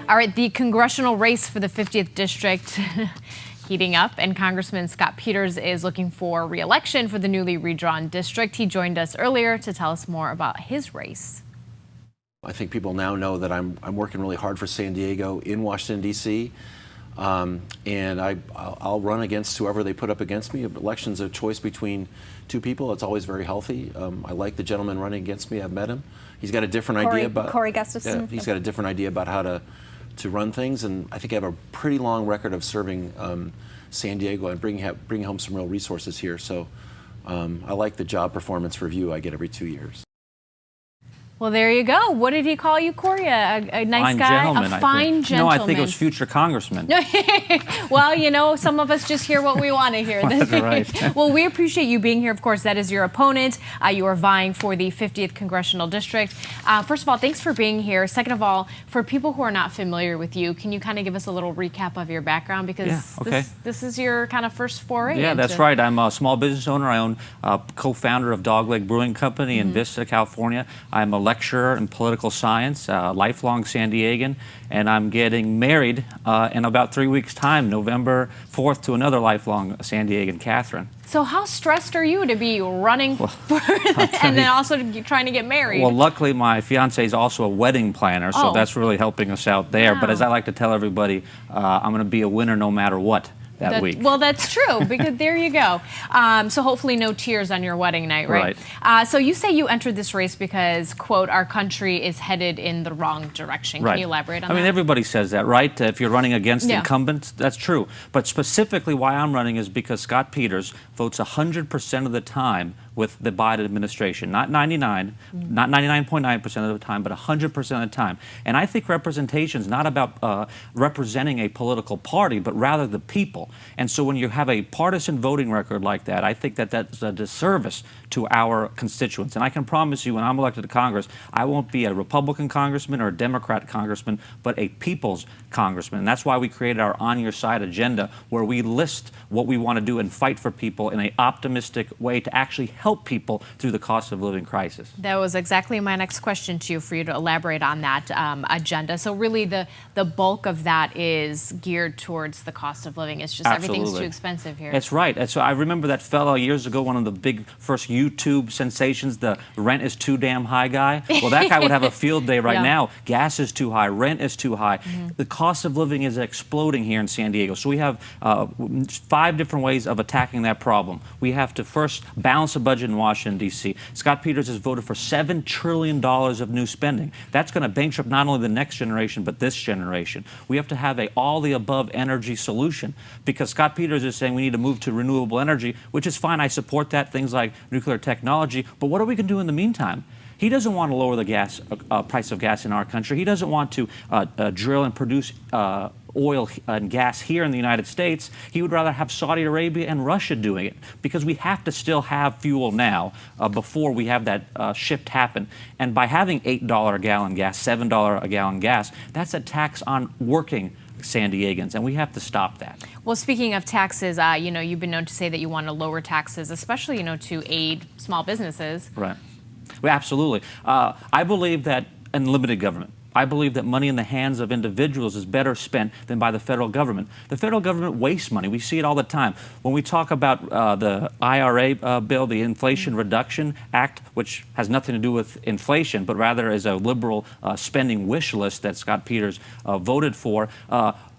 All right, the congressional race for the 50th district heating up, and Congressman Scott Peters is looking for re-election for the newly redrawn district. He joined us earlier to tell us more about his race. I think people now know that I'm working really hard for San Diego in Washington, D.C., and I'll run against whoever they put up against me. Election's a choice between two people. It's always very healthy. I like the gentleman running against me. I've met him. He's got a different idea about Gustafson. Yeah, he's got a different idea about how to run things, and I think I have a pretty long record of serving San Diego and bringing home some real resources here. So I like the job performance review I get every 2 years. Well, there you go. What did he call you, Corey? A nice fine guy? Gentleman, a fine gentleman. No, I think it was future congressman. Well, you know, some of us just hear what we want to hear. That's right. Well, we appreciate you being here. Of course, that is your opponent. You are vying for the 50th congressional district. First of all, thanks for being here. Second of all, for people who are not familiar with you, can you kind of give us a little recap of your background? Because this is your kind of first foray. Yeah, that's right. I'm a small business owner. I own co-founder of Dogleg Brewing Company in Vista, California. I'm a lecturer in political science, lifelong San Diegan, and I'm getting married in about 3 weeks' time, November 4th, to another lifelong San Diegan, Catherine. So how stressed are you to be running for and then also trying to get married? Well, luckily my fiance is also a wedding planner, so that's really helping us out there. Wow. But as I like to tell everybody, I'm going to be a winner no matter what. That week. Well, that's true, because there you go. So hopefully no tears on your wedding night, right? So you say you entered this race because, quote, our country is headed in the wrong direction. Can you elaborate on that? I mean, everybody says that, right? If you're running against incumbents, that's true. But specifically why I'm running is because Scott Peters votes 100% of the time with the Biden administration, not 99.9% of the time, but 100% of the time. And I think representation is not about representing a political party, but rather the people. And so when you have a partisan voting record like that, I think that that's a disservice to our constituents. And I can promise you, when I'm elected to Congress, I won't be a Republican congressman or a Democrat congressman, but a people's congressman. And that's why we created our On Your Side agenda, where we list what we want to do and fight for people in an optimistic way to actually help people through the cost of living crisis. That was exactly my next question to you, for you to elaborate on that agenda. So really the bulk of that is geared towards the cost of living. It's just everything's too expensive here. That's right. And so I remember that fellow years ago, one of the big first YouTube sensations, the rent is too damn high guy. Well, that guy would have a field day right now. Gas is too high, rent is too high. The cost of living is exploding here in San Diego. So we have 5 different ways of attacking that problem. We have to first balance the budget in Washington, D.C. Scott Peters has voted for $7 trillion of new spending. That's going to bankrupt not only the next generation, but this generation. We have to have a all-the-above energy solution, because Scott Peters is saying we need to move to renewable energy, which is fine. I support that, things like nuclear technology. But what are we going to do in the meantime? He doesn't want to lower the price of gas in our country. He doesn't want to drill and produce oil and gas here in the United States. He would rather have Saudi Arabia and Russia doing it, because we have to still have fuel now before we have that shift happen. And by having $8 a gallon gas, $7 a gallon gas, that's a tax on working San Diegans, and we have to stop that. Well, speaking of taxes, you know, you've been known to say that you want to lower taxes, especially, you know, to aid small businesses. Right. Well, absolutely. I believe that unlimited government. I believe that money in the hands of individuals is better spent than by the federal government. The federal government wastes money. We see it all the time. When we talk about the IRA bill, the Inflation Reduction Act, which has nothing to do with inflation, but rather is a liberal spending wish list that Scott Peters voted for,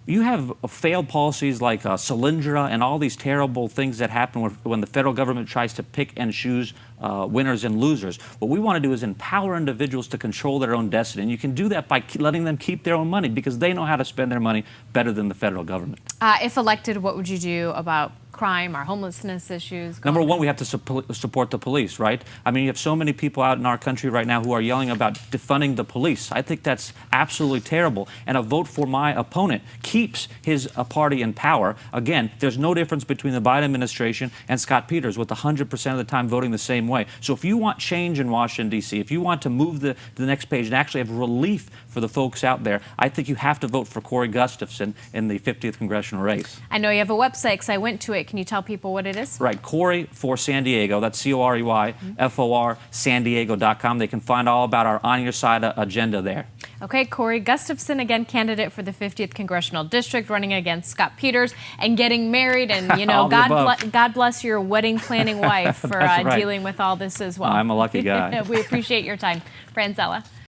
you have failed policies like Solyndra and all these terrible things that happen when the federal government tries to pick and choose winners and losers. What we want to do is empower individuals to control their own destiny. And you can do that by letting them keep their own money, because they know how to spend their money better than the federal government. If elected, what would you do about crime or homelessness issues? Number one, we have to support the police, right? I mean, you have so many people out in our country right now who are yelling about defunding the police. I think that's absolutely terrible. And a vote for my opponent keeps his party in power. Again, there's no difference between the Biden administration and Scott Peters, with 100% of the time voting the same way. So if you want change in Washington, D.C., if you want to move the next page and actually have relief for the folks out there, I think you have to vote for Corey Gustafson in the 50th congressional race. I know you have a website, because I went to it. Can you tell people what it is? Right, Corey for San Diego. That's COREYFOR, SanDiego.com. They can find all about our On Your Side agenda there. Okay, Corey Gustafson, again, candidate for the 50th Congressional District, running against Scott Peters and getting married. And, you know, All the above. God bless your wedding planning wife for That's right. dealing with all this as well. I'm a lucky guy. We appreciate your time. Franzella.